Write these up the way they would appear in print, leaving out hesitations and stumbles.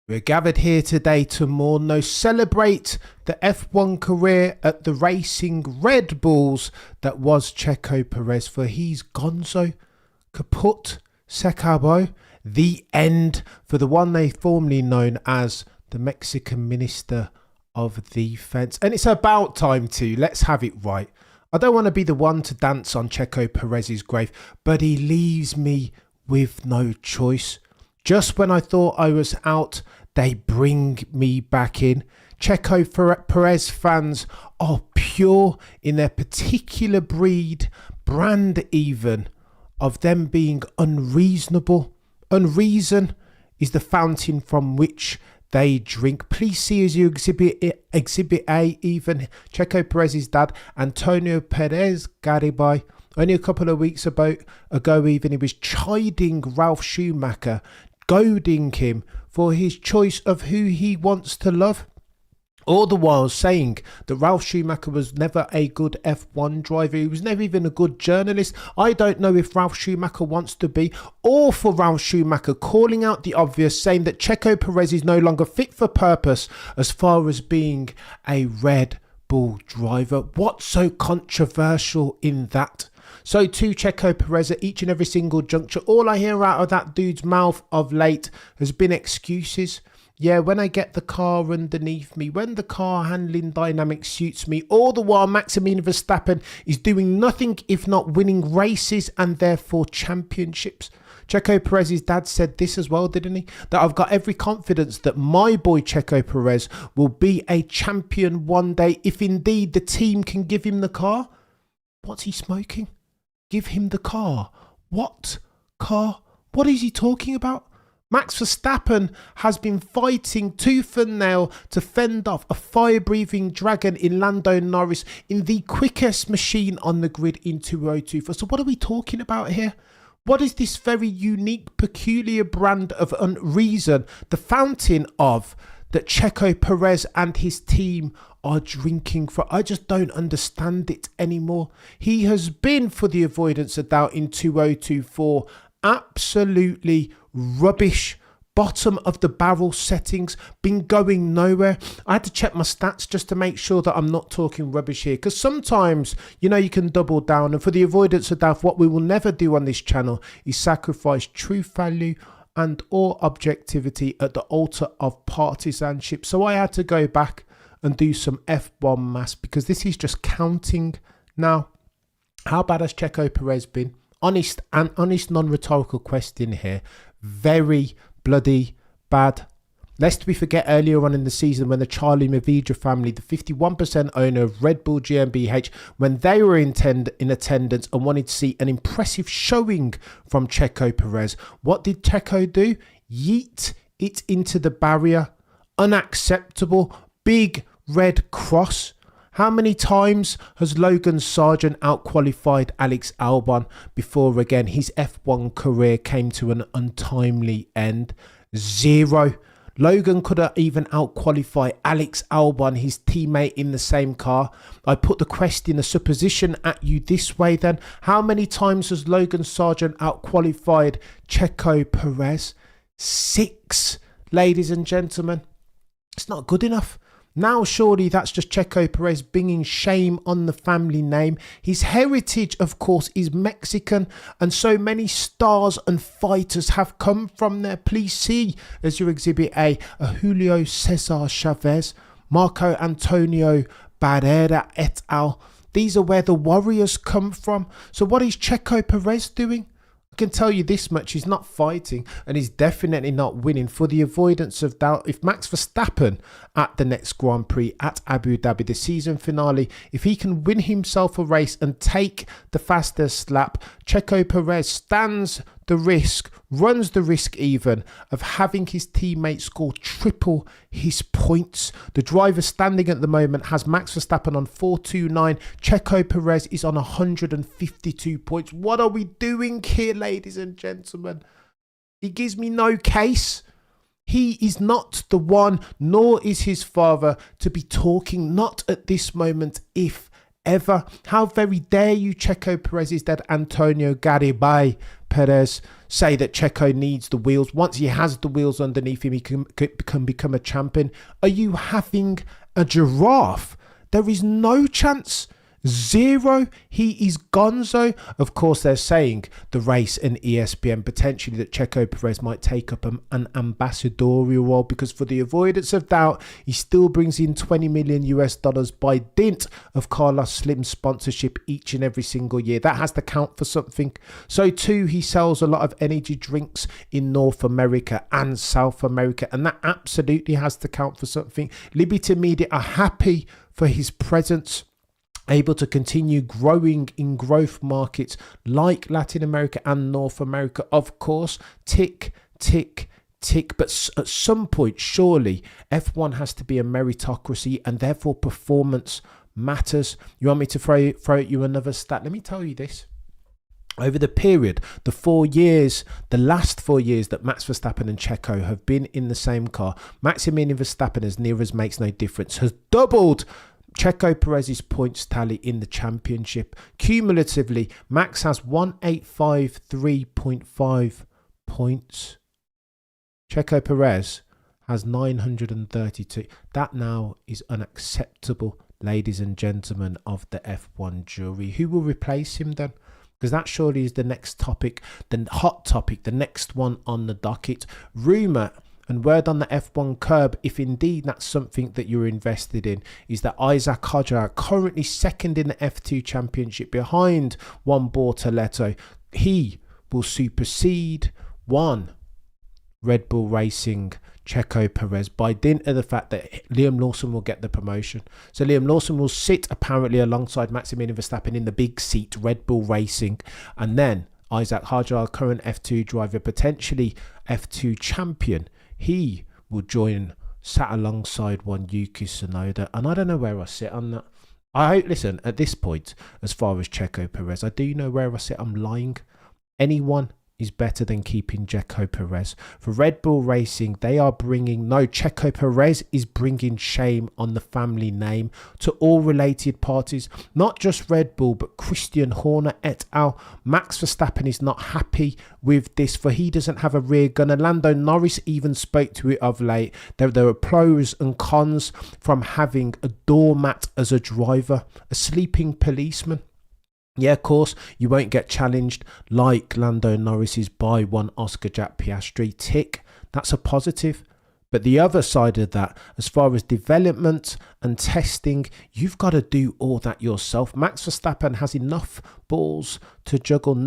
We're gathered here today to mourn, celebrate the F1 career at the racing Red Bulls that was Checo Perez, for he's gonzo, kaput, se acabó, the end for the one they formerly known as the Mexican Minister of Defense. And it's about time too, let's have it right. I don't want to be the one to dance on Checo Perez's grave, but he leaves me with no choice. Just when I thought I was out, they bring me back in. Checo Perez fans are pure in their particular brand even, of them being unreasonable. Unreason is the fountain from which they drink. Please see as you exhibit A, even Checo Perez's dad, Antonio Perez Garibay. Only a couple of weeks ago even, he was chiding Ralf Schumacher, goading him for his choice of who he wants to love. All the while saying that Ralf Schumacher was never a good F1 driver. He was never even a good journalist. I don't know if Ralf Schumacher wants to be, or for Ralf Schumacher calling out the obvious, saying that Checo Perez is no longer fit for purpose as far as being a Red Bull driver. What's so controversial in that? So to Checo Perez at each and every single juncture, all I hear out of that dude's mouth of late has been excuses. Yeah, when I get the car underneath me, when the car handling dynamics suits me, all the while Maximilian Verstappen is doing nothing if not winning races and therefore championships. Checo Perez's dad said this as well, didn't he? That I've got every confidence that my boy Checo Perez will be a champion one day if indeed the team can give him the car. What's he smoking? Give him the car. What car? What is he talking about? Max Verstappen has been fighting tooth and nail to fend off a fire-breathing dragon in Lando Norris in the quickest machine on the grid in 2024. So what are we talking about here? What is this very unique, peculiar brand of unreason, the fountain of, that Checo Perez and his team are drinking for? I just don't understand it anymore. He has been, for the avoidance of doubt, in 2024, absolutely rubbish, bottom of the barrel settings, been going nowhere. I had to check my stats just to make sure that I'm not talking rubbish here, because sometimes, you know, you can double down, and for the avoidance of doubt, what we will never do on this channel is sacrifice truth value and or objectivity at the altar of partisanship. So I had to go back and do some F1 maths, because this is just counting now. How bad has Checo Perez been? Honest non-rhetorical question here. Very bloody bad. Lest we forget earlier on in the season when the Charlie Mavidra family, the 51% owner of Red Bull GmbH, when they were in attendance and wanted to see an impressive showing from Checo Perez, what did Checo do? Yeet it into the barrier. Unacceptable. Big red cross. How many times has Logan Sargeant outqualified Alex Albon before again his F1 career came to an untimely end? Zero. Logan couldn't even outqualify Alex Albon, his teammate in the same car. I put the question, the supposition at you this way then. How many times has Logan Sargeant outqualified Checo Perez? 6, ladies and gentlemen. It's not good enough. Now surely that's just Checo Perez bringing shame on the family name. His heritage, of course, is Mexican, and so many stars and fighters have come from there. Please see as your exhibit A, Julio Cesar Chavez, Marco Antonio Barrera et al. These are where the warriors come from. So what is Checo Perez doing? I can tell you this much, he's not fighting, and he's definitely not winning. For the avoidance of doubt, if Max Verstappen at the next Grand Prix at Abu Dhabi, the season finale, if he can win himself a race and take the fastest lap, Checo Perez stands the risk, runs the risk even, of having his teammate score triple his points. The driver standing at the moment has Max Verstappen on 429. Checo Perez is on 152 points. What are we doing here, ladies and gentlemen? He gives me no case. He is not the one, nor is his father, to be talking, not at this moment, if ever. How very dare you, Checo Perez's dad, Antonio Garibay Perez, say that Checo needs the wheels. Once he has the wheels underneath him, he can become a champion. Are you having a giraffe? There is no chance. Zero. He is gonzo. Of course, they're saying the race and ESPN potentially that Checo Perez might take up an ambassadorial role, because for the avoidance of doubt, he still brings in $20 million by dint of Carlos Slim's sponsorship each and every single year. That has to count for something. So too, he sells a lot of energy drinks in North America and South America, and that absolutely has to count for something. Liberty Media are happy for his presence, able to continue growing in growth markets like Latin America and North America. Of course, tick, tick, tick. But at some point, surely F1 has to be a meritocracy, and therefore performance matters. You want me to throw at you another stat? Let me tell you this. Over the period, the last 4 years that Max Verstappen and Checo have been in the same car, Maximilian Verstappen, as near as makes no difference, has doubled Checo Perez's points tally in the championship. Cumulatively, Max has 1853.5 points. Checo Perez has 932. That now is unacceptable, ladies and gentlemen of the F1 jury. Who will replace him then? Because that surely is the next topic, the hot topic, the next one on the docket. Rumour and word on the F1 curb, if indeed that's something that you're invested in, is that Isaac Hodger, currently second in the F2 championship behind Juan Bortoleto, he will supersede one Red Bull Racing Checo Perez by dint of the fact that Liam Lawson will get the promotion. So Liam Lawson will sit apparently alongside Maximilian Verstappen in the big seat Red Bull Racing, and then Isaac Hodger, current F2 driver, potentially F2 champion, he will join, sat alongside one Yuki Tsunoda. And I don't know where I sit on that. Listen, at this point, as far as Checo Perez, I do know where I sit. I'm lying. Anyone is better than keeping Checo Perez. For Red Bull Racing, they are Checo Perez is bringing shame on the family name to all related parties, not just Red Bull, but Christian Horner et al. Max Verstappen is not happy with this, for he doesn't have a rear gunner. Lando Norris even spoke to it of late. There are pros and cons from having a doormat as a driver, a sleeping policeman. Yeah, of course, you won't get challenged like Lando Norris is by one Oscar Jack Piastri. Tick, that's a positive. But the other side of that, as far as development and testing, you've got to do all that yourself. Max Verstappen has enough balls to juggle,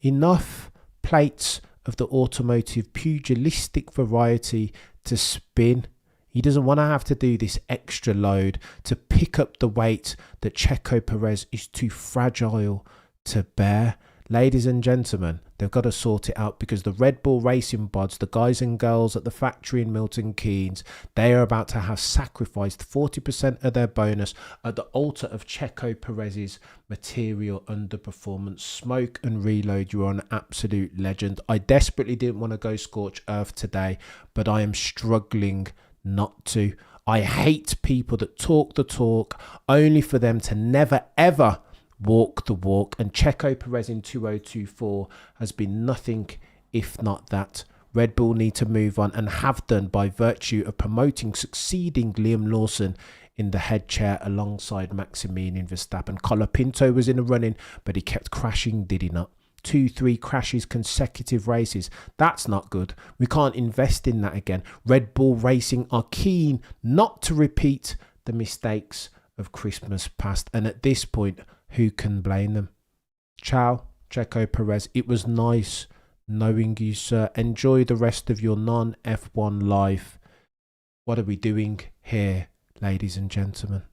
enough plates of the automotive pugilistic variety to spin. He doesn't want to have to do this extra load to pick up the weight that Checo Perez is too fragile to bear. Ladies and gentlemen, they've got to sort it out, because the Red Bull Racing Bods, the guys and girls at the factory in Milton Keynes, they are about to have sacrificed 40% of their bonus at the altar of Checo Perez's material underperformance. Smoke and reload, you are an absolute legend. I desperately didn't want to go scorch earth today, but I am struggling not to. I hate people that talk the talk only for them to never ever walk the walk, and Checo Perez in 2024 has been nothing if not that. Red Bull need to move on, and have done, by virtue of succeeding Liam Lawson in the head chair alongside Maximilian Verstappen. Colapinto was in the running, but he kept crashing, did he not? 2-3 crashes consecutive races. That's not good. We can't invest in that again. Red Bull Racing are keen not to repeat the mistakes of Christmas past, and at this point, who can blame them? Ciao, Checo Perez. It was nice knowing you, sir. Enjoy the rest of your non-F1 life. What are we doing here, ladies and gentlemen?